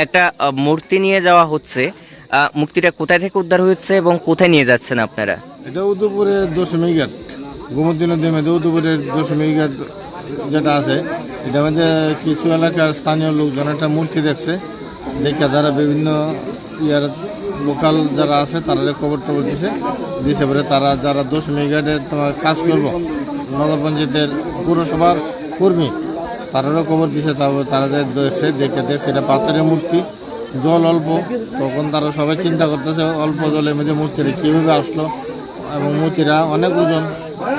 একটা মূর্তি নিয়ে যাওয়া হচ্ছে, মূর্তিটা কোথায় থেকে উদ্ধার হয়েছে এবং কোথায় নিয়ে যাচ্ছেন আপনারা? এটা উদয়পুরের দশমী ঘাট, গোমতী নদীর মধ্যে উদয়পুরের দশমী ঘাট যেটা আছে, এটার মধ্যে কিছু এলাকার স্থানীয় লোকজন একটা মূর্তি দেখছে, দেখে তারা বিভিন্ন ইয়ার লোকাল যারা আছে তারা খবর টবর দিছে পরে তারা যারা দশমী ঘাটে তোমার কাজ করব নগর পঞ্চায়েতের পুরসভার কর্মী তারারও খবর দিছে। তারপর তারা যে দেখছে এটা পাথরের মূর্তি, জল অল্প, তখন তারা সবাই চিন্তা করতেছে অল্প জলের মধ্যে মূর্তিটা কীভাবে আসলো, এবং মূর্তিরা অনেক ওজন,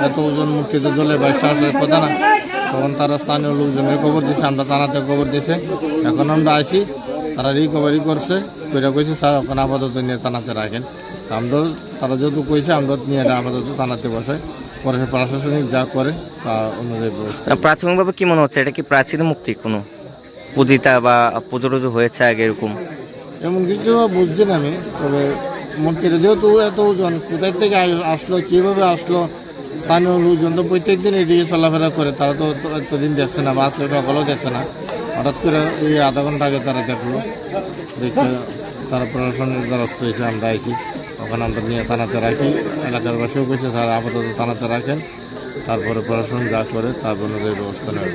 এত ওজন মূর্তিতে জলে বাইশে আসার কথা না। তখন তারা স্থানীয় লোকজনের খবর দিচ্ছে, আমরা থানাতে খবর দিছে, এখন আমরা আইছি, তারা রিকভারি করছে, কইরা কইছে স্যার এখন আপাতত নিয়ে থানাতে রাখেন। আমরা তারা যেহেতু কইছে আমরা নিয়ে আপাতত থানাতে বসাই, পরে প্রশাসনিক যা করে তা অনুযায়ী ব্যবস্থা। প্রাথমিকভাবে কি মনে হচ্ছে, এটা কি প্রাচীন মূর্তি, কোনো পূজিতা বা পুজো টুজো হয়েছে আগে এরকম? এমন কিছু বুঝছি না আমি, তবে মূর্তিটা যেহেতু এত ওজন কোথায় থেকে আসলো, কিভাবে আসলো, স্থানীয় লোকজন তো প্রত্যেকদিন এদিকে চলাফেরা করে, তারা তো এতদিন দেখছে না বা আজকে সকালেও দেখছে না, হঠাৎ করে এই আধা ঘন্টা আগে তারা দেখলো, দেখে তারা প্রশাসনের দ্বারস্থ হয়েছে, আমরা আইছি, তখন আমরা নিয়ে থানাতে রাখি। এলাকার বাসীও কইছে স্যার আপাতত থানাতে রাখেন, তারপরে প্রশাসন যা করে তার অনুযায়ী ব্যবস্থা নেবে।